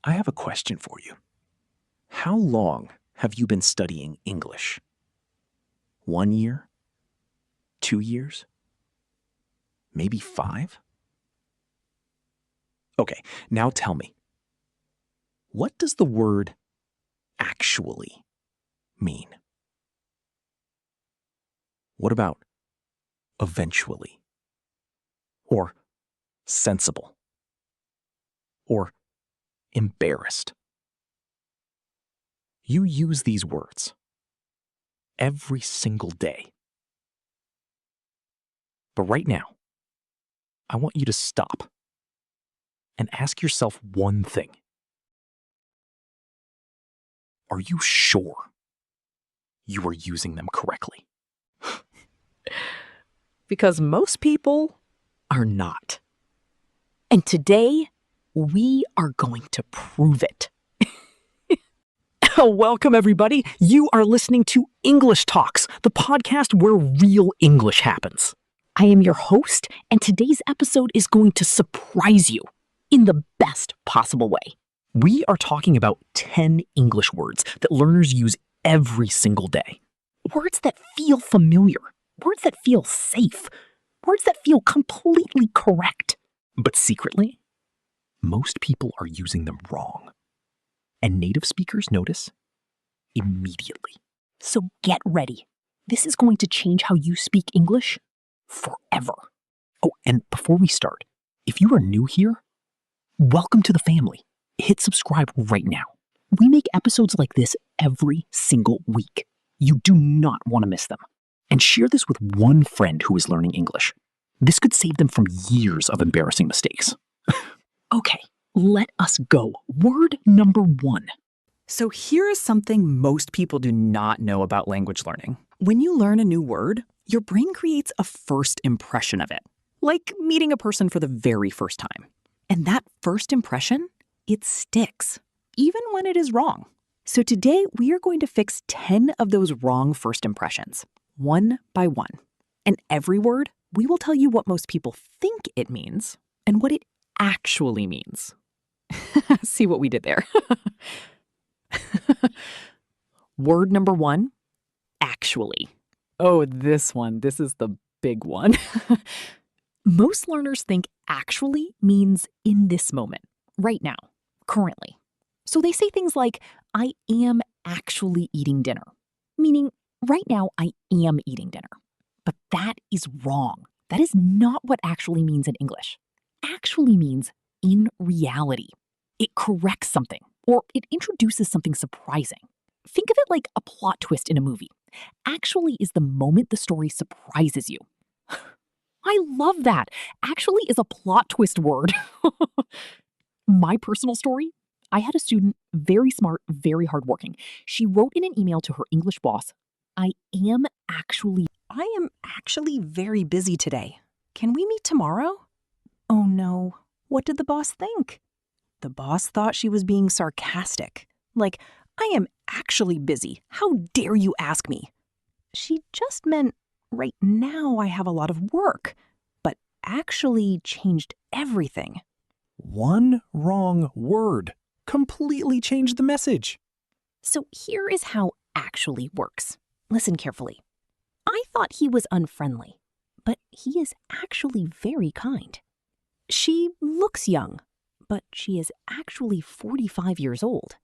I have a question for you. How long have you been studying English? 1 year? 2 years? Maybe 5? Okay, now tell me, what does the word actually mean? What about eventually? Or sensible? Or embarrassed? You use these words every single day. But right now, I want you to stop and ask yourself one thing. Are you sure you are using them correctly? Because most people are not. And today, we are going to prove it. Welcome, everybody. You are listening to English Talks, the podcast where real English happens. I am your host, and today's episode is going to surprise you in the best possible way. We are talking about 10 English words that learners use every single day. Words that feel familiar, words that feel safe, words that feel completely correct. But secretly, most people are using them wrong. And native speakers notice immediately. So get ready. This is going to change how you speak English forever. Oh, and before we start, if you are new here, welcome to the family. Hit subscribe right now. We make episodes like this every single week. You do not want to miss them. And share this with one friend who is learning English. This could save them from years of embarrassing mistakes. Okay, let us go. Word number 1. So here is something most people do not know about language learning. When you learn a new word, your brain creates a first impression of it, like meeting a person for the very first time. And that first impression, it sticks, even when it is wrong. So today, we are going to fix 10 of those wrong first impressions, one by one. And every word, we will tell you what most people think it means and what it actually means. See what we did there? Word number 1, actually. Oh, this is the big one. Most learners think actually means in this moment, right now, currently. So they say things like, I am actually eating dinner, meaning right now I am eating dinner. But that is wrong. That is not what actually means in English. Actually means in reality. It corrects something, or it introduces something surprising. Think of it like a plot twist in a movie. Actually is the moment the story surprises you. I love that. Actually is a plot twist word. My personal story, I had a student, very smart, very hardworking. She wrote in an email to her English boss, I am actually very busy today. Can we meet tomorrow? Oh no, what did the boss think? The boss thought she was being sarcastic. Like, I am actually busy. How dare you ask me? She just meant, right now I have a lot of work, but actually changed everything. One wrong word completely changed the message. So here is how actually works. Listen carefully. I thought he was unfriendly, but he is actually very kind. She looks young, but she is actually 45 years old.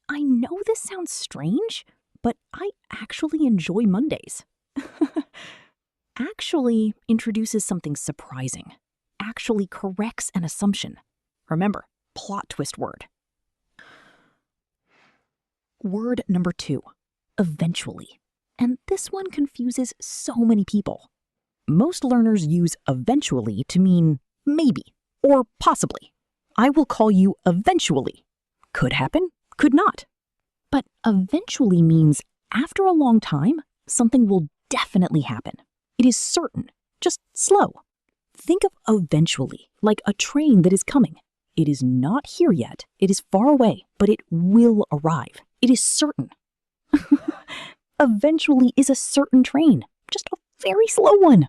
I know this sounds strange, but I actually enjoy Mondays. Actually introduces something surprising. Actually corrects an assumption. Remember, plot twist word. Word number 2, eventually. And this one confuses so many people. Most learners use eventually to mean maybe or possibly. I will call you eventually. Could happen, could not. But eventually means after a long time, something will definitely happen. It is certain, just slow. Think of eventually like a train that is coming. It is not here yet, it is far away, but it will arrive. It is certain. Eventually is a certain train, just a very slow one.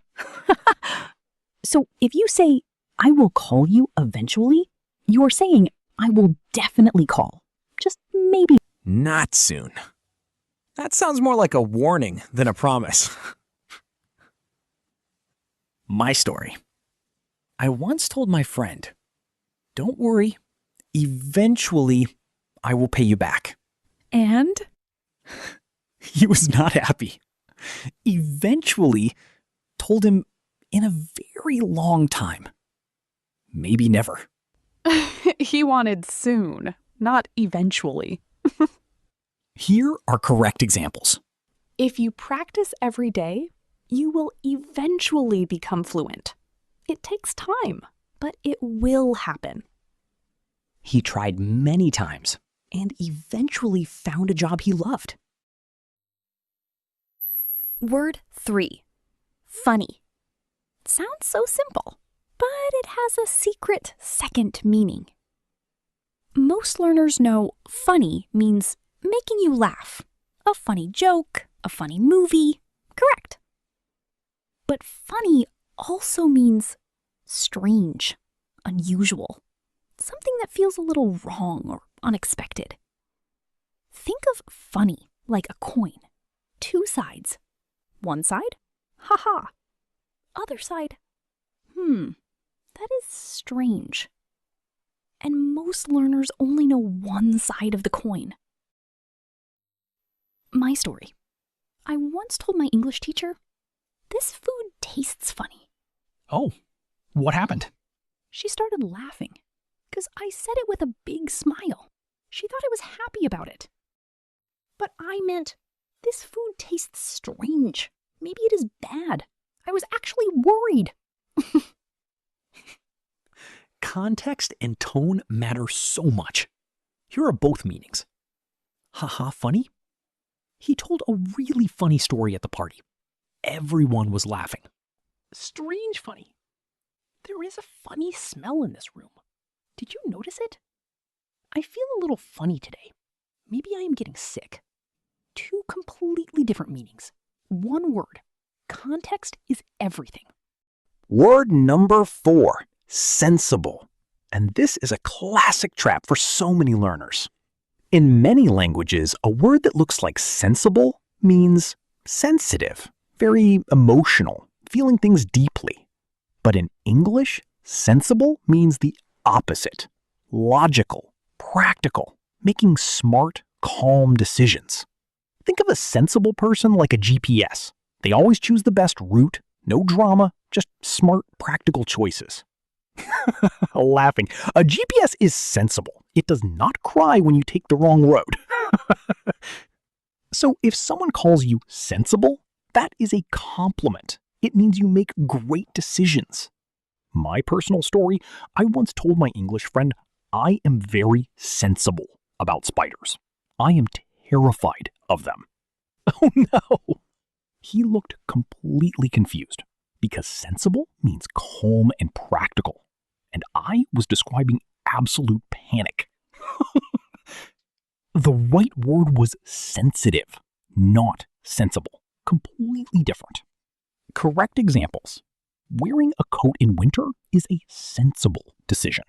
So if you say, I will call you eventually, you are saying, I will definitely call. Just maybe. Not soon. That sounds more like a warning than a promise. My story. I once told my friend, "Don't worry, eventually I will pay you back." And? He was not happy. Eventually told him in a very long time. Maybe never. He wanted soon, not eventually. Here are correct examples. If you practice every day, you will eventually become fluent. It takes time, but it will happen. He tried many times and eventually found a job he loved. Word 3. Funny. Sounds so simple, but it has a secret second meaning. Most learners know funny means making you laugh. A funny joke, a funny movie. Correct. But funny also means strange, unusual, something that feels a little wrong or unexpected. Think of funny like a coin. 2 sides. One side, ha-ha. Other side, that is strange. And most learners only know one side of the coin. My story. I once told my English teacher, "This food tastes funny." Oh, what happened? She started laughing because I said it with a big smile. She thought I was happy about it. But I meant, this food tastes strange. Maybe it is bad. I was actually worried. Context and tone matter so much. Here are both meanings. Haha, funny? He told a really funny story at the party. Everyone was laughing. Strange funny. There is a funny smell in this room. Did you notice it? I feel a little funny today. Maybe I am getting sick. 2 completely different meanings. 1 word. Context is everything. Word number 4, sensible. And this is a classic trap for so many learners. In many languages, a word that looks like sensible means sensitive, very emotional, feeling things deeply. But in English, sensible means the opposite. Logical, practical, making smart, calm decisions. Think of a sensible person like a GPS. They always choose the best route, no drama, just smart, practical choices. Laughing. A GPS is sensible. It does not cry when you take the wrong road. So if someone calls you sensible, that is a compliment. It means you make great decisions. My personal story, I once told my English friend, I am very sensible about spiders. I am terrified of them. Oh no! He looked completely confused because sensible means calm and practical. And I was describing absolute panic. The right word was sensitive, not sensible. Completely different. Correct examples. Wearing a coat in winter is a sensible decision.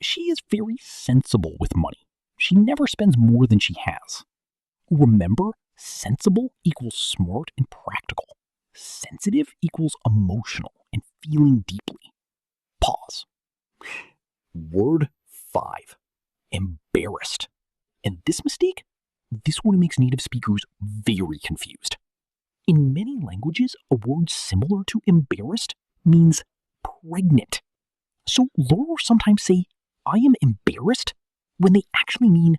She is very sensible with money. She never spends more than she has. Remember, sensible equals smart and practical. Sensitive equals emotional and feeling deeply. Pause. Word 5. Embarrassed. And this mistake, this one makes native speakers very confused. In many languages, a word similar to embarrassed means pregnant. So learners sometimes say, I am embarrassed, when they actually mean,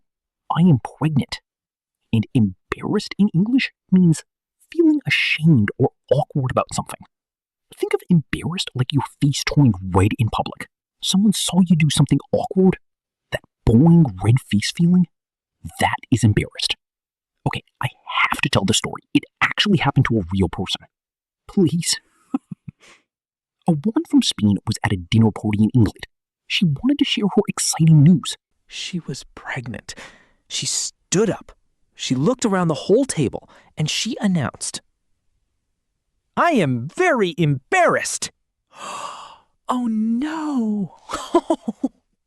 I am pregnant. And embarrassed in English means feeling ashamed or awkward about something. Think of embarrassed like your face turning red in public. Someone saw you do something awkward. That boring red face feeling, that is embarrassed. Okay, I have to tell the story. It actually happened to a real person. Please. A woman from Spain was at a dinner party in England. She wanted to share her exciting news. She was pregnant. She stood up. She looked around the whole table and she announced, I am very embarrassed. Oh no.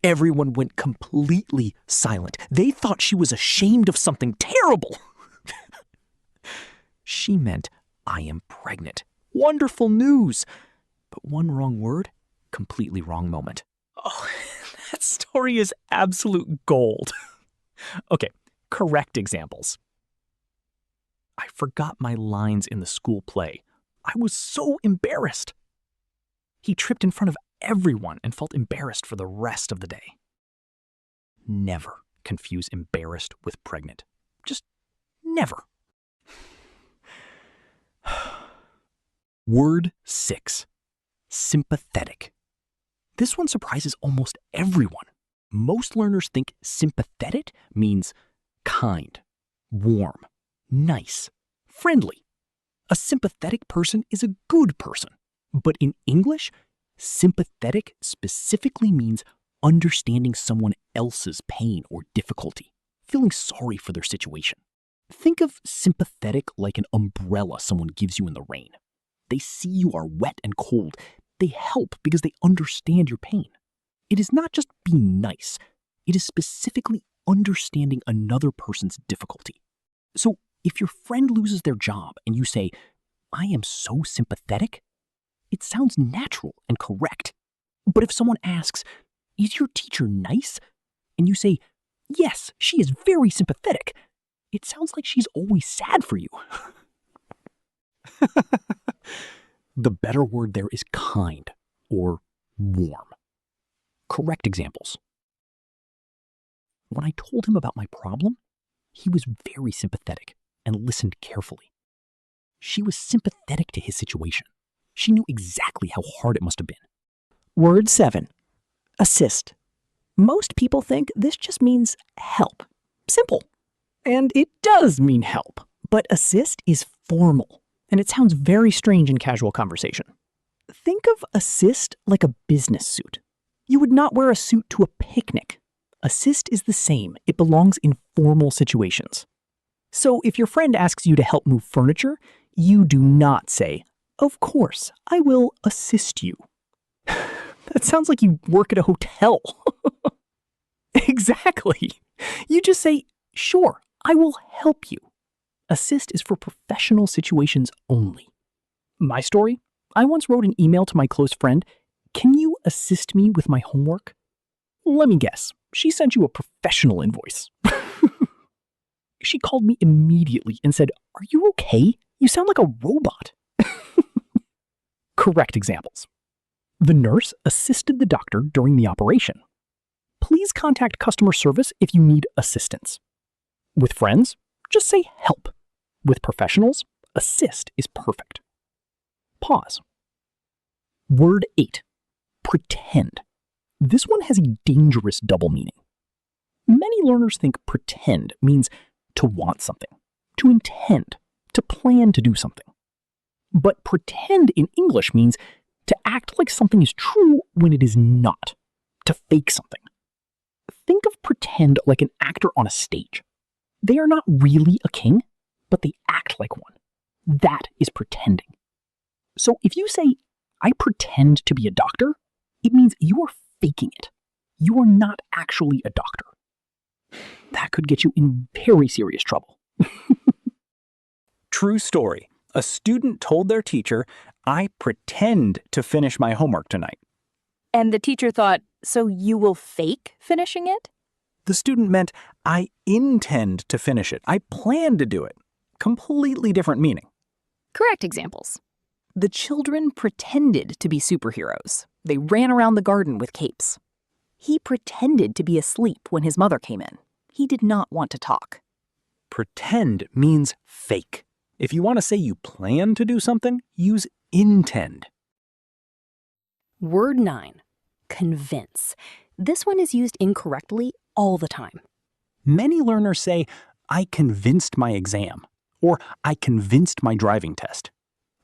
Everyone went completely silent. They thought she was ashamed of something terrible. She meant, I am pregnant. Wonderful news. But one wrong word, completely wrong moment. Oh, that story is absolute gold. Okay, correct examples. I forgot my lines in the school play. I was so embarrassed. He tripped in front of everyone and felt embarrassed for the rest of the day. Never confuse embarrassed with pregnant. Just never. Word 6. Sympathetic. This one surprises almost everyone. Most learners think sympathetic means kind, warm, nice, friendly. A sympathetic person is a good person. But in English, sympathetic specifically means understanding someone else's pain or difficulty, feeling sorry for their situation. Think of sympathetic like an umbrella someone gives you in the rain. They see you are wet and cold. They help because they understand your pain. It is not just being nice. It is specifically understanding another person's difficulty. So if your friend loses their job and you say, I am so sympathetic, it sounds natural and correct. But if someone asks, is your teacher nice? And you say, yes, she is very sympathetic, it sounds like she's always sad for you. The better word there is kind or warm. Correct examples. When I told him about my problem, he was very sympathetic and listened carefully. She was sympathetic to his situation. She knew exactly how hard it must have been. Word 7. Assist. Most people think this just means help. Simple. And it does mean help. But assist is formal, and it sounds very strange in casual conversation. Think of assist like a business suit. You would not wear a suit to a picnic. Assist is the same. It belongs in formal situations. So if your friend asks you to help move furniture, you do not say, of course, I will assist you. That sounds like you work at a hotel. Exactly. You just say, sure, I will help you. Assist is for professional situations only. My story? I once wrote an email to my close friend, can you assist me with my homework? Let me guess, she sent you a professional invoice. She called me immediately and said, are you okay? You sound like a robot. Correct examples. The nurse assisted the doctor during the operation. Please contact customer service if you need assistance. With friends, just say help. With professionals, assist is perfect. Pause. Word 8. Pretend. This one has a dangerous double meaning. Many learners think pretend means to want something, to intend, to plan to do something. But pretend in English means to act like something is true when it is not, to fake something. Think of pretend like an actor on a stage. They are not really a king, but they act like one. That is pretending. So if you say, I pretend to be a doctor, it means you are faking it. You are not actually a doctor. That could get you in very serious trouble. True story. A student told their teacher, I pretend to finish my homework tonight. And the teacher thought, so you will fake finishing it? The student meant, I intend to finish it. I plan to do it. Completely different meaning. Correct examples. The children pretended to be superheroes. They ran around the garden with capes. He pretended to be asleep when his mother came in. He did not want to talk. Pretend means fake. If you want to say you plan to do something, use intend. Word 9. Convince. This one is used incorrectly all the time. Many learners say, I convinced my exam, or I convinced my driving test.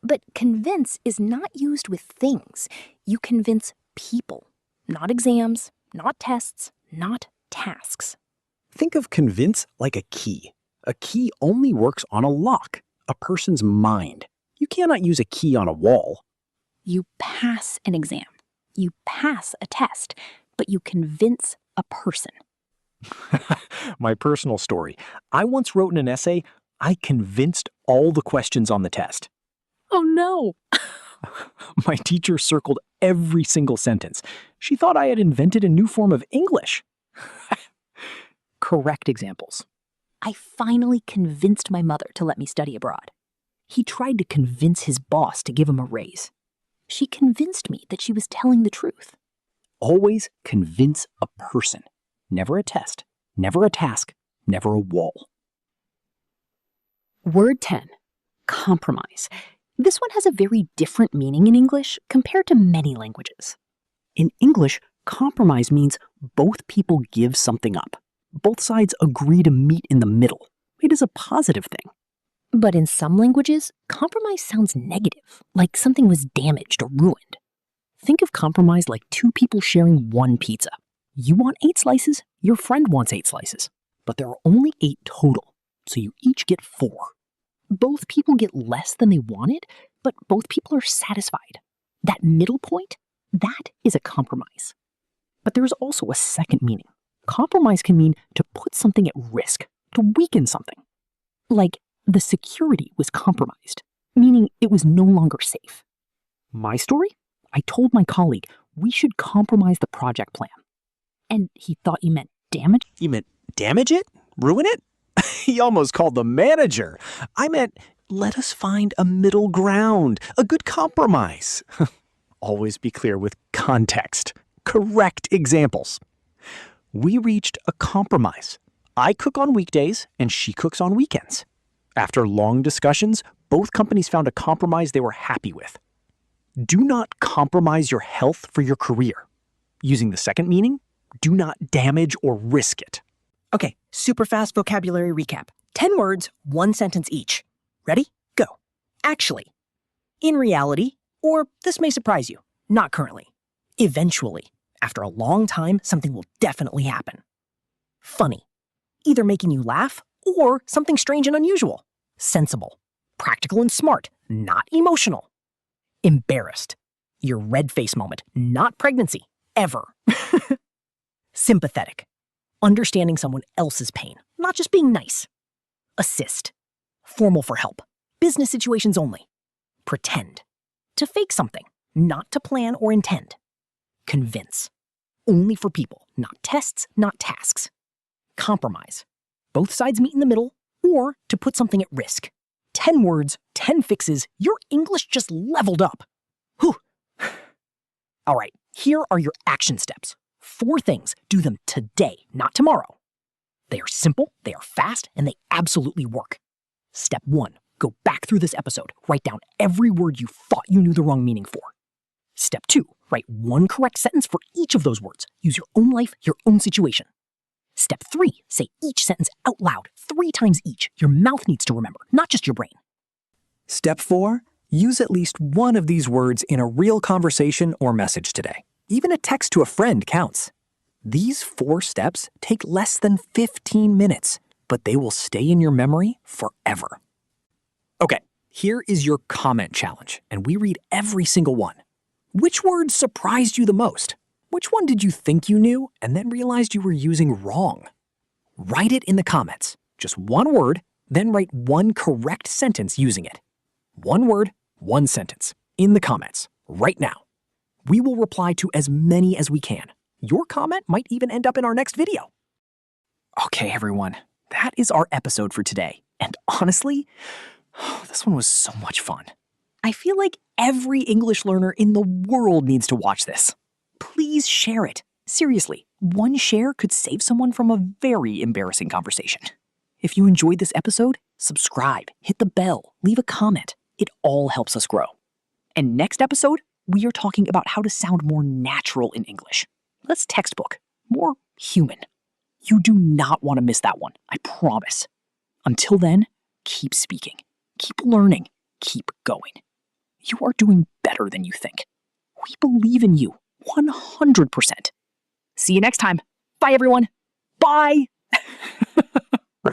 But convince is not used with things. You convince people, not exams, not tests, not tasks. Think of convince like a key. A key only works on a lock, a person's mind. You cannot use a key on a wall. You pass an exam. You pass a test. but you convince a person. My personal story. I once wrote in an essay, I convinced all the questions on the test. Oh no! My teacher circled every single sentence. She thought I had invented a new form of English. Correct examples. I finally convinced my mother to let me study abroad. He tried to convince his boss to give him a raise. She convinced me that she was telling the truth. Always convince a person. Never a test. Never a task. Never a wall. Word 10. Compromise. This one has a very different meaning in English compared to many languages. In English, compromise means both people give something up. Both sides agree to meet in the middle. It is a positive thing. But in some languages, compromise sounds negative, like something was damaged or ruined. Think of compromise like two people sharing one pizza. You want 8 slices, your friend wants 8 slices. But there are only 8 total, so you each get 4. Both people get less than they wanted, but both people are satisfied. That middle point, that is a compromise. But there is also a second meaning. Compromise can mean to put something at risk, to weaken something. Like, the security was compromised, meaning it was no longer safe. My story? I told my colleague we should compromise the project plan. And he thought you meant damage? You meant damage it? Ruin it? He almost called the manager. I meant, let us find a middle ground, a good compromise. Always be clear with context. Correct examples. We reached a compromise. I cook on weekdays and she cooks on weekends. After long discussions, both companies found a compromise they were happy with. Do not compromise your health for your career. Using the second meaning, do not damage or risk it. Okay, super fast vocabulary recap. 10 words, 1 sentence each. Ready? Go. Actually. In reality, or this may surprise you, not currently. Eventually. After a long time, something will definitely happen. Funny. Either making you laugh or something strange and unusual. Sensible. Practical and smart, not emotional. Embarrassed. Your red face moment, not pregnancy, ever. Sympathetic. Understanding someone else's pain, not just being nice. Assist. Formal for help. Business situations only. Pretend. To fake something, not to plan or intend. Convince. Only for people, not tests, not tasks. Compromise. Both sides meet in the middle, or to put something at risk. 10 words, 10 fixes, your English just leveled up. Whew. All right, here are your action steps. 4 things, do them today, not tomorrow. They are simple, they are fast, and they absolutely work. Step 1, go back through this episode, write down every word you thought you knew the wrong meaning for. Step 2, write 1 correct sentence for each of those words. Use your own life, your own situation. Step 3, say each sentence out loud 3 times each. Your mouth needs to remember, not just your brain. Step 4, use at least one of these words in a real conversation or message today. Even a text to a friend counts. These 4 steps take less than 15 minutes, but they will stay in your memory forever. Okay, here is your comment challenge, and we read every single one. Which word surprised you the most? Which one did you think you knew and then realized you were using wrong? Write it in the comments. Just 1 word, then write 1 correct sentence using it. 1 word, 1 sentence. In the comments, right now. We will reply to as many as we can. Your comment might even end up in our next video. Okay, everyone, that is our episode for today. And honestly, this one was so much fun. I feel like every English learner in the world needs to watch this. Please share it. Seriously, 1 share could save someone from a very embarrassing conversation. If you enjoyed this episode, subscribe, hit the bell, leave a comment. It all helps us grow. And next episode, we are talking about how to sound more natural in English. Less textbook, more human. You do not want to miss that one, I promise. Until then, keep speaking, keep learning, keep going. You are doing better than you think. We believe in you, 100%. See you next time. Bye, everyone. Bye.